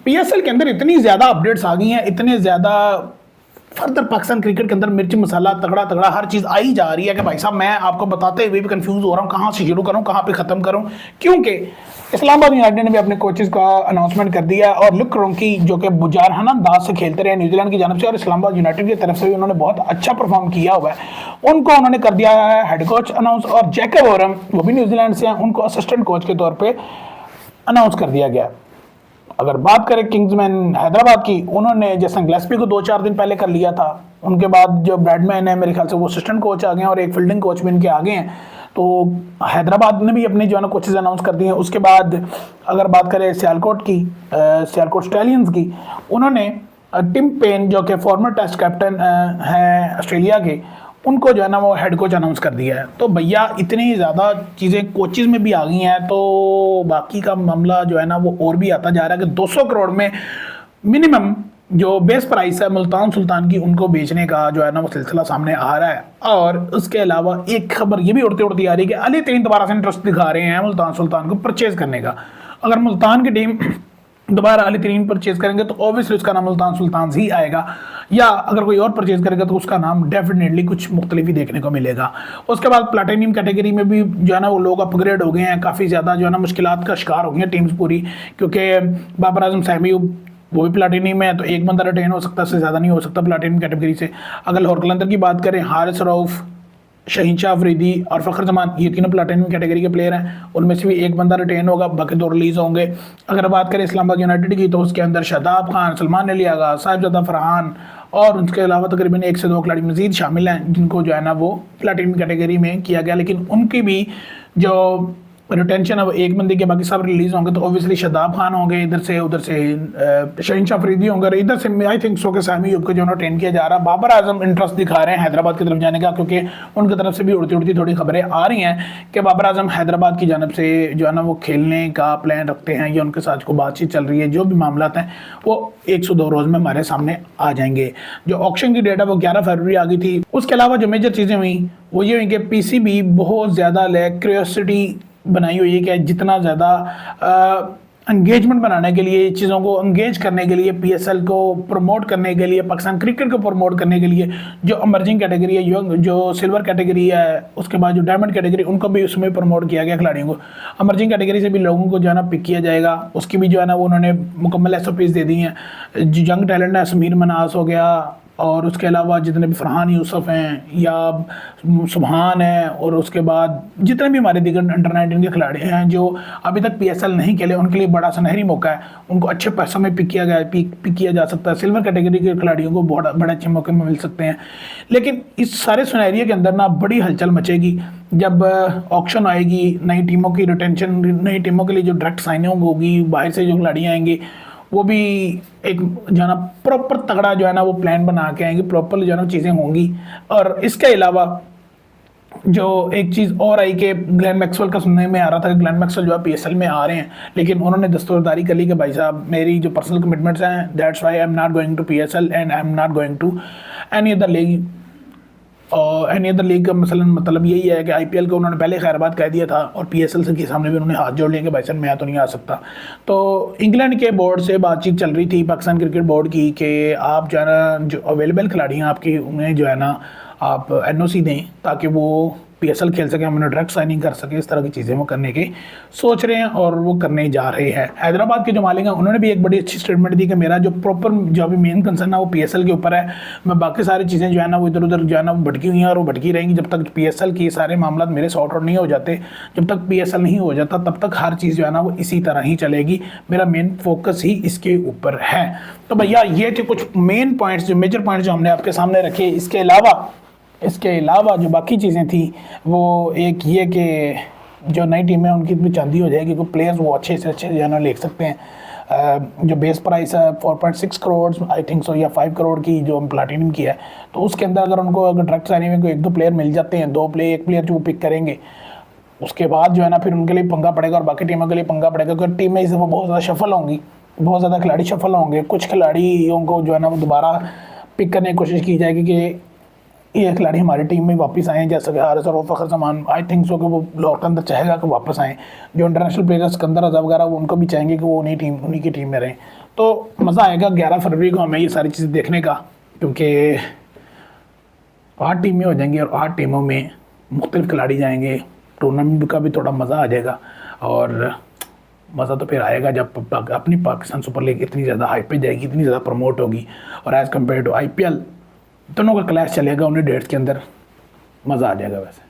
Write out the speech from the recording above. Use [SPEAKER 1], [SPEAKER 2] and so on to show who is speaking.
[SPEAKER 1] PSL के अंदर इतनी ज़्यादा अपडेट्स आ गई हैं, इतने ज़्यादा फर्दर पाकिस्तान क्रिकेट के अंदर मिर्च मसाला तगड़ा तगड़ा हर चीज़ आई जा रही है कि भाई साहब मैं आपको बताते हुए भी कंफ्यूज हो रहा हूँ कहाँ से शुरू करूँ कहाँ पे ख़त्म करूँ। क्योंकि इस्लामाबाद यूनाइटेड ने भी अपने कोचेज़ का अनाउंसमेंट कर दिया और लुक रोंकी जो कि बुजारहाना अंदाज से खेलते रहे न्यूजीलैंड की जानब से और इस्लामाबाद यूनाइटेड की तरफ से भी उन्होंने बहुत अच्छा परफॉर्म किया हुआ है, उनको उन्होंने कर दिया है हेड कोच अनाउंस। और जैकब ओरम वो भी न्यूजीलैंड से हैं, उनको असिस्टेंट कोच के तौर पर अनाउंस कर दिया गया। अगर बात करें किंग्समैन हैदराबाद की, उन्होंने जैसन ग्लेस्पी को 2-4 दिन पहले कर लिया था, उनके बाद जो ब्रैडमैन है मेरे ख्याल से वो असिस्टेंट कोच आ गए हैं और एक फील्डिंग कोच भी इनके आ गए हैं। तो हैदराबाद ने भी अपने जो है ना कोचेज अनाउंस कर दिए हैं। उसके बाद अगर बात करें सियालकोट की, सियालकोट स्टैलियंस की, उन्होंने टिम पेन जो कि फॉर्मर टेस्ट कैप्टन हैं ऑस्ट्रेलिया के, उनको जो है ना वो हेड कोच अनाउंस कर दिया है। तो भैया इतनी ज़्यादा चीज़ें कोचेज़ में भी आ गई हैं, तो बाकी का मामला जो है ना वो और भी आता जा रहा है कि 200 करोड़ में मिनिमम जो बेस प्राइस है मुल्तान सुल्तान की उनको बेचने का जो है ना वो सिलसिला सामने आ रहा है। और उसके अलावा एक खबर ये भी उड़ती उड़ती आ रही है कि अली तरीन दोबारा से इंटरेस्ट दिखा रहे हैं मुल्तान सुल्तान को परचेज करने का। अगर मुल्तान की टीम दोबारा अली तरीन परचेज करेंगे तो ऑब्वियसली उसका नाम मुल्तान सुल्तान ही आएगा, या अगर कोई और परचेज करेगा तो उसका नाम डेफिनेटली कुछ मुख्तलिफ ही देखने को मिलेगा। उसके बाद प्लाटिनियम कैटेगरी में भी जो है ना वो लोग अपग्रेड हो गए हैं, काफ़ी ज़्यादा जो है ना मुश्किलात का शिकार हो गई हैं टीम्स पूरी, क्योंकि बाबर आजम सहमी वो भी प्लाटिनियम है, तो एक बंदा रिटेन हो सकता है, उससे ज़्यादा नहीं हो सकता प्लाटिनियम कैटेगरी से। अगर लाहौर कलंदर की बात करें, हारिस रऊफ, शहीन शाह अफरीदी और फ़खर जमान, ये तीनों प्लाटिनियम कैटेगरी के प्लेयर हैं, उनमें से भी एक बंदा रिटेन होगा, बाकी 2 रिलीज़ होंगे। अगर बात करें इस्लामाबाद यूनाइटेड की तो उसके अंदर शादाब खान, सलमान अली आगा, साहिबजादा फरहान और उनके अलावा तकरीबन 1 से 2 खिलाड़ी मजीद शामिल हैं जिनको जो है ना वो प्लाटिनियम कैटेगरी में किया गया। लेकिन उनकी भी जो रिटेंशन अब एक बंदे के बाकी सब रिलीज होंगे, तो ऑब्वियसली शादाब खान होंगे इधर से, उधर से शहीन शाह अफरीदी होंगे, इधर से आई थिंक सो के सामी को जो है ट्रेन किया जा रहा है। बाबर आजम इंटरेस्ट दिखा रहे हैं हैदराबाद की तरफ जाने का, क्योंकि उनकी तरफ से भी उड़ती उड़ती थोड़ी खबरें आ रही हैं कि बाबर आजम हैदराबाद की जानब से जो है ना वो खेलने का प्लान रखते हैं, या उनके साथ को बातचीत चल रही है। जो भी मामला हैं वो 102 रोज़ में हमारे सामने आ जाएंगे। जो ऑक्शन की डेट है वो 11 फरवरी आ गई थी। उसके अलावा जो मेजर चीज़ें हुई वो ये हुई कि पीसीबी बहुत ज़्यादा क्यूरियोसिटी बनाई हुई है कि जितना ज़्यादा एंगेजमेंट बनाने के लिए, चीज़ों को एंगेज करने के लिए, पीएसएल को प्रमोट करने के लिए, पाकिस्तान क्रिकेट को प्रमोट करने के लिए जो इमर्जिंग कैटेगरी है, जो सिल्वर कैटेगरी है, उसके बाद जो डायमंड कैटेगरी, उनको भी उसमें प्रमोट किया गया खिलाड़ियों को। इमर्जिंग कैटेगरी से भी लोगों को जो है ना पिक किया जाएगा, उसकी भी जो है ना वो उन्होंने मुकम्मल एसओपीज़ दे दी हैं। जो यंग टैलेंट है, समीर मनास हो गया, और उसके अलावा जितने भी फरहान यूसुफ हैं या सुबहान है, और उसके बाद जितने भी हमारे दिगर अंडर 19 के खिलाड़ी हैं जो अभी तक पीएसएल नहीं खेले, उनके लिए बड़ा सुनहरी मौका है। उनको अच्छे पैसों में पिक किया जा सकता है। सिल्वर कैटेगरी के खिलाड़ियों को बड़े अच्छे मौके में मिल सकते हैं। लेकिन इस सारे सुनहरिया के अंदर ना बड़ी हलचल मचेगी जब ऑक्शन आएगी, नई टीमों की रिटेंशन, नई टीमों के लिए जो डायरेक्ट साइनिंग होगी, बाहर से जो खिलाड़ी आएंगे वो भी एक जो है ना प्रॉपर तगड़ा जो है ना वो प्लान बना के आएंगे, प्रॉपर जो है ना चीज़ें होंगी। और इसके अलावा जो एक चीज़ और आई कि ग्लेन मैक्सवेल का सुनने में आ रहा था कि ग्लेन मैक्सवेल जो है पीएसएल में आ रहे हैं, लेकिन उन्होंने दस्तूरदारी कर ली कि भाई साहब मेरी जो पर्सनल कमिटमेंट्स हैं, that's why I am not going to PSL and I am not going to any other league. और एनी अदर लीग का मसलन मतलब यही है कि आईपीएल को उन्होंने पहले खैरबाद कह दिया था, और पीएसएल से के सामने भी उन्होंने हाथ जोड़ लिया कि भाई साहब मैं तो नहीं आ सकता। तो इंग्लैंड के बोर्ड से बातचीत चल रही थी, पाकिस्तान क्रिकेट बोर्ड की, कि आप जो है ना जो अवेलेबल खिलाड़ी हैं आपकी, उन्हें जो है ना आप एनओसी दें ताकि वो पीएसएल खेल सके, हम उन्हें डायरेक्ट साइनिंग कर सके। इस तरह की चीज़ें वो करने की सोच रहे हैं और वो करने जा रहे हैं। हैदराबाद के जो मालिक हैं उन्होंने भी एक बड़ी अच्छी स्टेटमेंट दी कि मेरा जो प्रॉपर जो अभी मेन कंसर्न है वो पीएसएल के ऊपर है। मैं बाकी सारी चीज़ें जो है ना वो इधर उधर जो है ना वो भटकी हुई हैं और वो भटकी रहेंगी जब तक पीएसएल के सारे मामला मेरे सॉर्ट आउट नहीं हो जाते। जब तक पीएसएल नहीं हो जाता तब तक हर चीज़ जो है ना वो इसी तरह ही चलेगी। मेरा मेन फोकस ही इसके ऊपर है। तो भैया ये थे कुछ मेन पॉइंट्स, जो मेजर पॉइंट्स जो हमने आपके सामने रखे। इसके अलावा जो बाकी चीज़ें थी वो एक ये कि जो नई टीमें उनकी भी चांदी हो जाएगी, क्योंकि प्लेयर्स वो अच्छे से अच्छे जो है ना ले सकते हैं। जो बेस प्राइस है 4.6 करोड़ आई थिंक सो, या 5 करोड़ की जो प्लाटिनियम की है, तो उसके अंदर अगर उनको अगर डायरेक्ट साइनिंग में कोई 1-2 प्लेयर मिल जाते हैं, एक प्लेयर जो वो पिक करेंगे, उसके बाद जो है ना फिर उनके लिए पंगा पड़ेगा और बाकी टीमों के लिए पंगा पड़ेगा, क्योंकि टीमें इस दफ़ा बहुत ज़्यादा शफल होंगी, बहुत ज़्यादा खिलाड़ी शफल होंगे। कुछ खिलाड़ियों को जो है ना वो दोबारा पिक करने की कोशिश की जाएगी कि ये खिलाड़ी हमारी टीम में वापस आए, जैसे कि हारिस और Fakhar Zaman I think so कि वो लॉक के अंदर चाहेगा कि वापस आएँ। जो इंटरनेशनल प्लेयर्स सिकंदर रज़ा वगैरह उनको भी चाहेंगे कि वो उन्हीं की टीम में रहें। तो मज़ा आएगा 11 फरवरी को हमें ये सारी चीज़ें देखने का, क्योंकि 8 टीमें हो जाएंगी और 8 टीमों में मुख्तलिफ खिलाड़ी जाएंगे, टूर्नामेंट का भी थोड़ा मज़ा आ जाएगा। और मज़ा तो फिर आएगा जब अपनी पाकिस्तान सुपर लीग इतनी ज़्यादा हाइप पे जाएगी, इतनी ज़्यादा प्रमोट होगी, और एज़ कम्पेयर टू IPL दोनों का क्लैश चलेगा उन्हीं डेट्स के अंदर, मज़ा आ जाएगा वैसे।